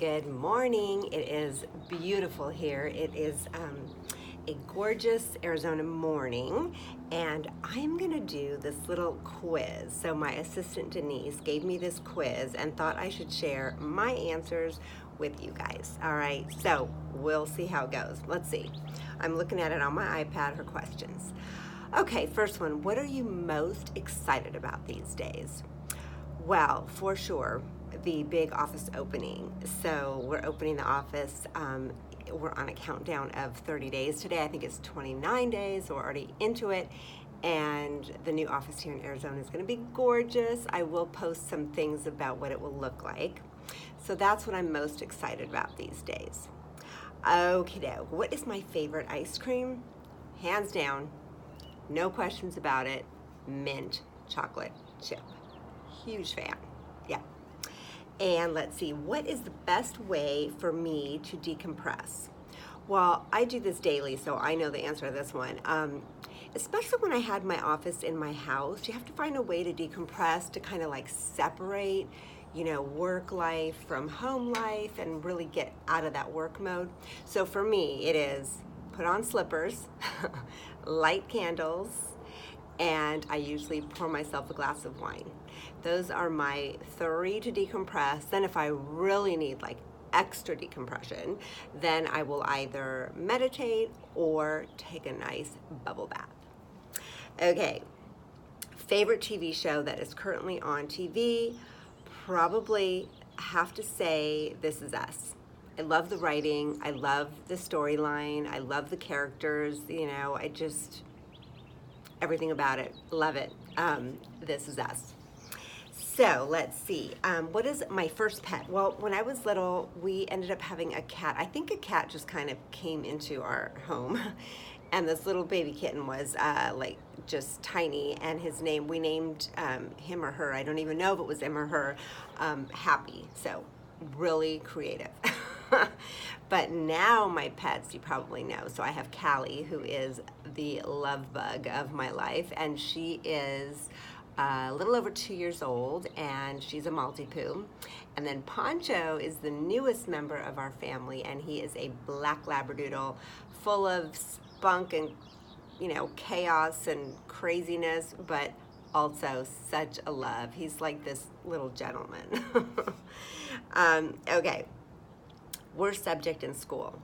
Good morning. It is beautiful here. It is a gorgeous Arizona morning, and I'm gonna do this little quiz. So my assistant Denise gave me this quiz and thought I should share my answers with you guys. All right, so we'll see how it goes. Let's see. I'm looking at it on my iPad, her questions. Okay, first one. What are you most excited about these days? Well, for sure, the big office opening. So we're opening the office. We're on a countdown of 30 days today. I think it's 29 days, so we're already into it. And the new office here in Arizona is going to be gorgeous. I will post some things about what it will look like. So that's what I'm most excited about these days. Okay, now, what is my favorite ice cream? Hands down, no questions about it, mint chocolate chip. Huge fan, yeah. And let's see, what is the best way for me to decompress? Well, I do this daily, so I know the answer to this one. Especially when I had my office in my house, you have to find a way to decompress, to kind of like separate, work life from home life and really get out of that work mode. So for me, it is put on slippers, light candles, and I usually pour myself a glass of wine. Those are my 3 to decompress. Then if I really need like extra decompression, then I will either meditate or take a nice bubble bath. Okay, favorite TV show that is currently on TV? Probably have to say This Is Us. I love the writing, I love the storyline, I love the characters, everything about it, love it. This Is Us. So let's see, what is my first pet? Well, when I was little, we ended up having a cat. I think a cat just kind of came into our home, and this little baby kitten was just tiny, and we named him or her, I don't even know if it was him or her, Happy. So really creative. But now my pets, you probably know. So I have Callie, who is the love bug of my life, and she is a little over 2 years old, and she's a Maltipoo. And then Poncho is the newest member of our family, and he is a black Labradoodle, full of spunk and chaos and craziness, but also such a love. He's like this little gentleman. Okay. Worst subject in school.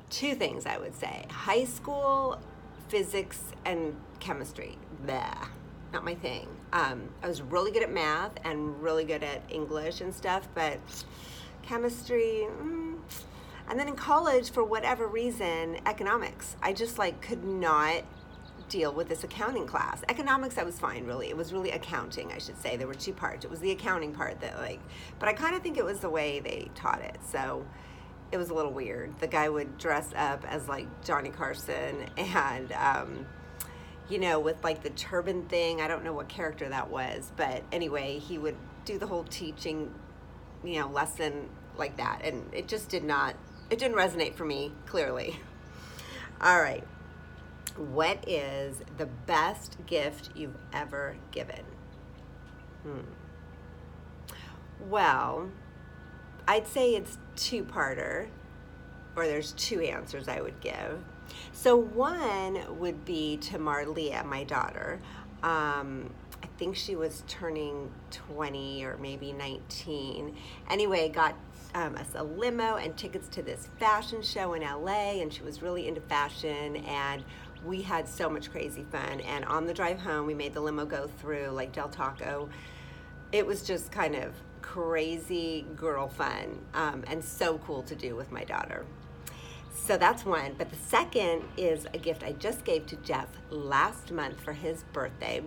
2 things I would say. High school, physics and chemistry. Bleh, not my thing. I was really good at math and really good at English and stuff, but chemistry, And then in college, for whatever reason, economics. I just could not deal with this accounting class. Economics I was fine, really. It was really accounting, I should say. There were 2 parts. It was the accounting part that but I kind of think it was the way they taught it. So it was a little weird. The guy would dress up as Johnny Carson and with the turban thing. I don't know what character that was, but anyway, he would do the whole teaching, lesson like that. And it just didn't resonate for me, clearly. All right. What is the best gift you've ever given? Well, I'd say it's 2-parter, or there's 2 answers I would give. So one would be to Marlia, my daughter. I think she was turning 20 or maybe 19. Anyway, got us a limo and tickets to this fashion show in LA, and she was really into fashion, and we had so much crazy fun. And on the drive home, we made the limo go through Del Taco. It was just kind of crazy girl fun, and so cool to do with my daughter. So that's one. But the second is a gift I just gave to Jeff last month for his birthday,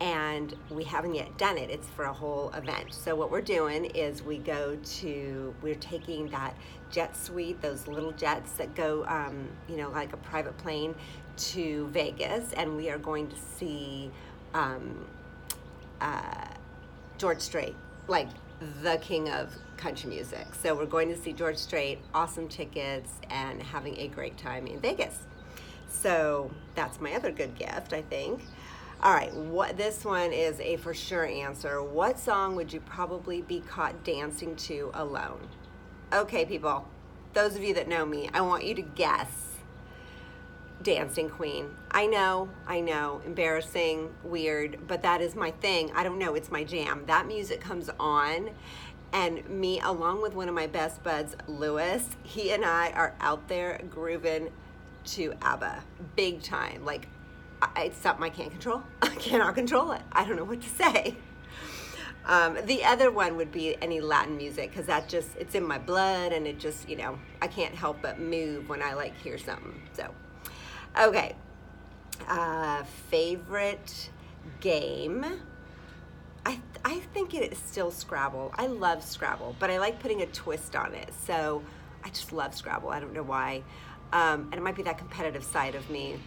and we haven't yet done it. It's for a whole event. So what we're doing is we're taking that jet suite, those little jets that go, like a private plane, to Vegas, and we are going to see George Strait, the king of country music. So we're going to see George Strait, awesome tickets, and having a great time in Vegas. So that's my other good gift, I think. All right, this one is a for sure answer. What song would you probably be caught dancing to alone? Okay, people, those of you that know me, I want you to guess. Dancing Queen. I know, embarrassing, weird, but that is my thing. I don't know, it's my jam. That music comes on, and me, along with one of my best buds, Lewis, he and I are out there grooving to ABBA, big time. Like, it's something I can't control. I cannot control it. I don't know what to say. The other one would be any Latin music, because it's in my blood, and it just, I can't help but move when I hear something. So, okay. Favorite game? I think it is still Scrabble. I love Scrabble, but I like putting a twist on it. So I just love Scrabble. I don't know why. And it might be that competitive side of me.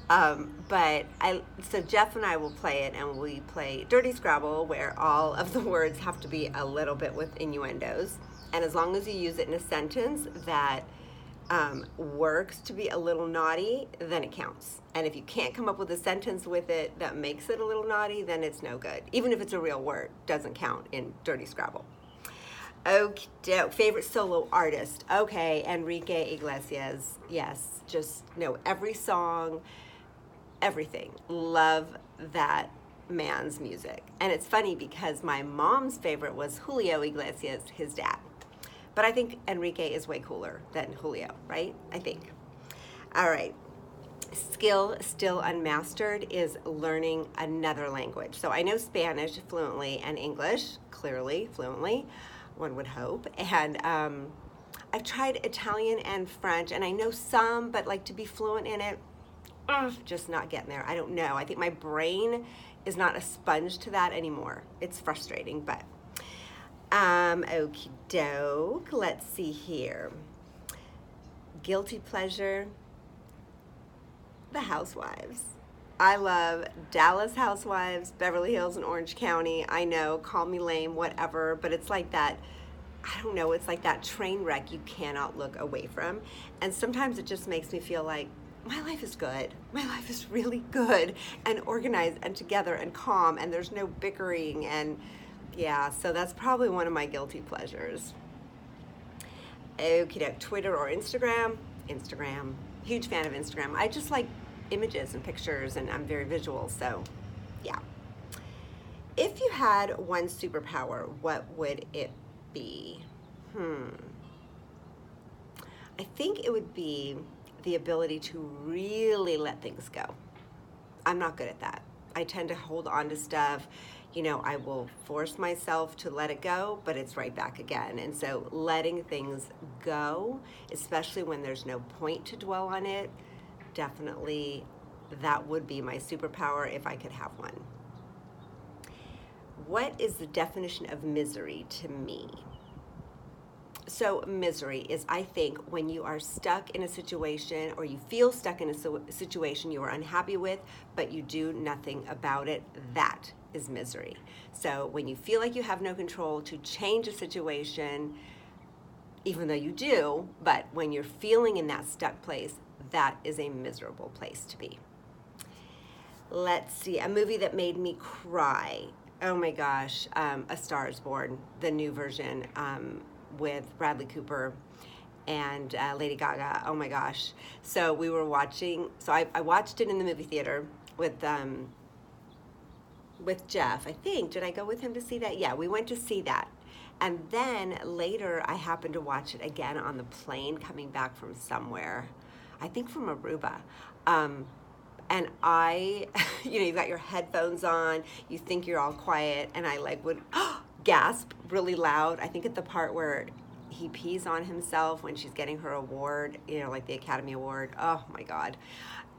So Jeff and I will play it, and we play Dirty Scrabble, where all of the words have to be a little bit with innuendos. And as long as you use it in a sentence that works to be a little naughty, then it counts. And if you can't come up with a sentence with it that makes it a little naughty, then it's no good. Even if it's a real word, doesn't count in Dirty Scrabble. Okay, favorite solo artist. Okay, Enrique Iglesias. Yes, just know every song, everything. Love that man's music. And it's funny because my mom's favorite was Julio Iglesias, his dad. But I think Enrique is way cooler than Julio, right? I think. All right. Skill still unmastered is learning another language. So I know Spanish fluently and English, clearly, fluently, one would hope. And I've tried Italian and French, and I know some, but to be fluent in it, just not getting there. I don't know. I think my brain is not a sponge to that anymore. It's frustrating, but okie doke. Let's see here. Guilty pleasure, The Housewives. I love Dallas Housewives, Beverly Hills, and Orange County. I know, call me lame, whatever, but it's like that, I don't know, it's like that train wreck you cannot look away from. And sometimes it just makes me feel like my life is good. My life is really good and organized and together and calm, and there's no bickering. And yeah, so that's probably one of my guilty pleasures. Okay, Twitter or Instagram? Instagram. Huge fan of Instagram. I just like images and pictures, and I'm very visual, so yeah. If you had one superpower, what would it be? I think it would be the ability to really let things go. I'm not good at that. I tend to hold on to stuff. I will force myself to let it go, but it's right back again. And so letting things go, especially when there's no point to dwell on it, definitely that would be my superpower if I could have one. What is the definition of misery to me? So misery is, I think, when you are stuck in a situation, or you feel stuck in a situation you are unhappy with, but you do nothing about it. That is misery. So when you feel like you have no control to change a situation, even though you do, but when you're feeling in that stuck place, that is a miserable place to be. Let's see, a movie that made me cry. Oh my gosh, A Star is Born, the new version, with Bradley Cooper and Lady Gaga. Oh my gosh. So we were watching, I watched it in the movie theater with Jeff, I think. Did I go with him to see that? Yeah, we went to see that. And then later I happened to watch it again on the plane coming back from somewhere, I think from Aruba. And I, you've got your headphones on, you think you're all quiet, and I would gasp really loud. I think at the part where he pees on himself when she's getting her award, like the Academy Award. Oh my God.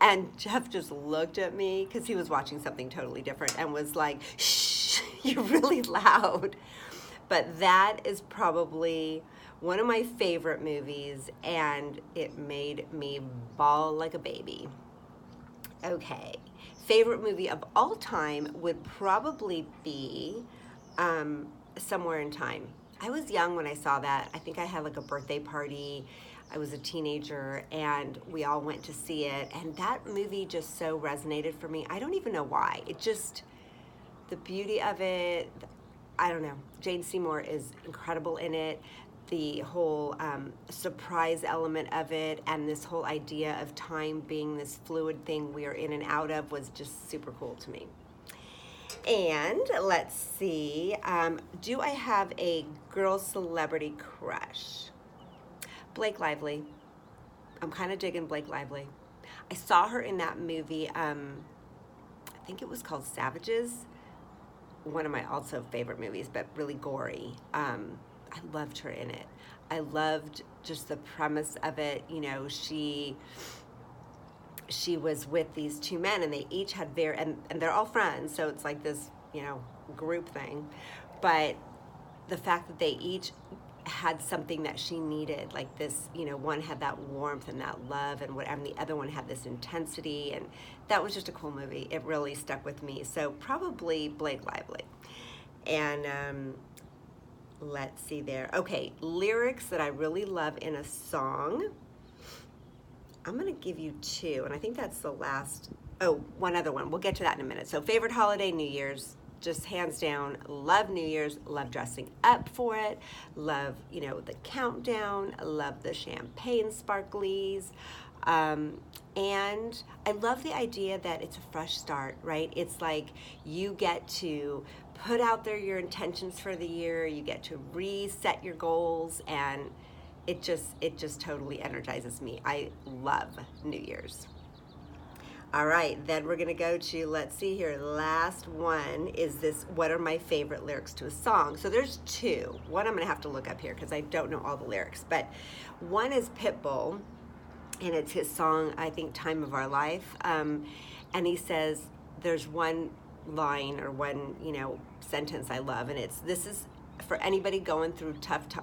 And Jeff just looked at me, because he was watching something totally different, and was like, shh, you're really loud. But that is probably one of my favorite movies, and it made me bawl like a baby. Okay, favorite movie of all time would probably be Somewhere in Time. I was young when I saw that. I think I had a birthday party. I was a teenager, and we all went to see it, and that movie just so resonated for me. I don't even know why. It just, the beauty of it, I don't know. Jane Seymour is incredible in it. The whole surprise element of it, and this whole idea of time being this fluid thing we are in and out of, was just super cool to me. And let's see, do I have a girl celebrity crush? Blake Lively. I'm kind of digging Blake Lively. I saw her in that movie, I think it was called Savages. One of my also favorite movies, but really gory. I loved her in it. I loved just the premise of it. You know, she was with these two men, and they each had and they're all friends, so it's like this, you know, group thing. But the fact that they each had something that she needed, like this, you know, one had that warmth and that love, and the other one had this intensity, and that was just a cool movie. It really stuck with me. So probably Blake Lively. And let's see there. Okay, lyrics that I really love in a song. I'm gonna give you two, and I think that's the last. Oh, one other one. We'll get to that in a minute. So favorite holiday, New Year's. Just hands down, love New Year's, love dressing up for it, love, you know, the countdown, love the champagne sparklies, and I love the idea that it's a fresh start, right? It's like you get to put out there your intentions for the year, you get to reset your goals, and it just totally energizes me. I love New Year's. All right, then we're gonna go to, let's see here, last one is this, what are my favorite lyrics to a song? So there's two. One I'm gonna have to look up here because I don't know all the lyrics, but one is Pitbull, and it's his song, I think, Time of Our Life. And he says, there's one line or one, you know, sentence I love, and it's, this is for anybody going through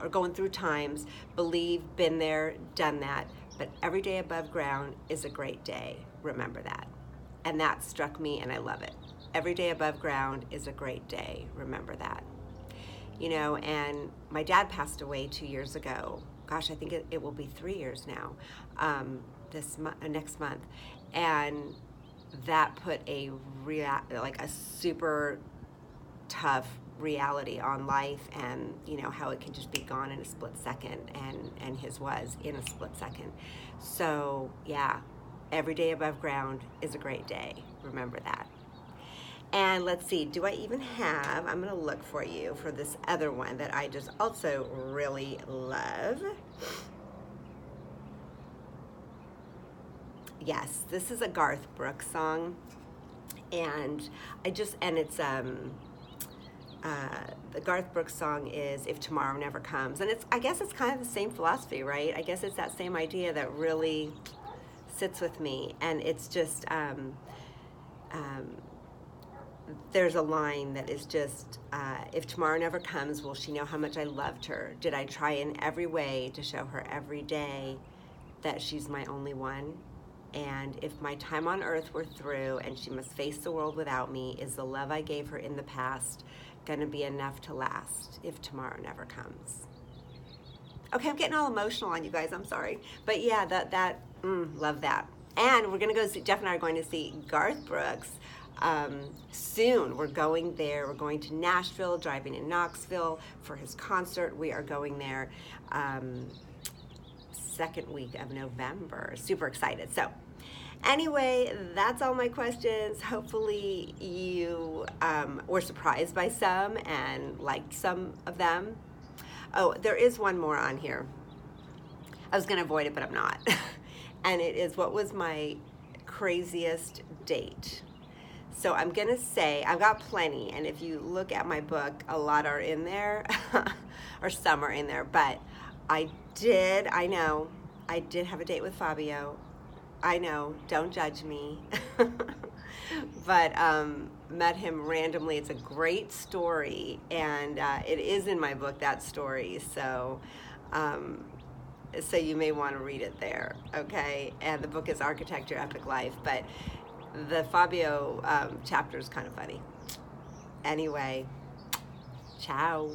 going through times, believe, been there, done that, but every day above ground is a great day. Remember that. And that struck me, and I love it. Every day above ground is a great day. Remember that. You know, and my dad passed away 2 years ago. Gosh, I think it will be 3 years now, next month. And that put a super tough reality on life, and you know how it can just be gone in a split second, and his was in a split second. So yeah, every day above ground is a great day. Remember that. And let's see, do I even have, I'm gonna look for you for this other one that I just also really love. Yes, this is a Garth Brooks song, and it's the Garth Brooks song is If Tomorrow Never Comes. And I guess it's kind of the same philosophy, right? I guess it's that same idea that really sits with me. And it's just, there's a line that is just, if tomorrow never comes, will she know how much I loved her? Did I try in every way to show her every day that she's my only one? And if my time on earth were through and she must face the world without me, is the love I gave her in the past gonna be enough to last if tomorrow never comes? Okay, I'm getting all emotional on you guys, I'm sorry. But yeah, love that. And we're gonna go see, Jeff and I are going to see Garth Brooks soon. We're going there, we're going to Nashville, driving in Knoxville for his concert. We are going there second week of November. Super excited. So anyway, that's all my questions. Hopefully you were surprised by some and liked some of them. Oh, there is one more on here. I was gonna avoid it, but I'm not. And it is, what was my craziest date? So I'm gonna say, I've got plenty, and if you look at my book, a lot are in there, or some are in there, but I did have a date with Fabio. I know, don't judge me. But met him randomly. It's a great story, and it is in my book, that story, so you may want to read it there, okay? And the book is Architect Your Epic Life, but the Fabio chapter is kind of funny. Anyway, ciao.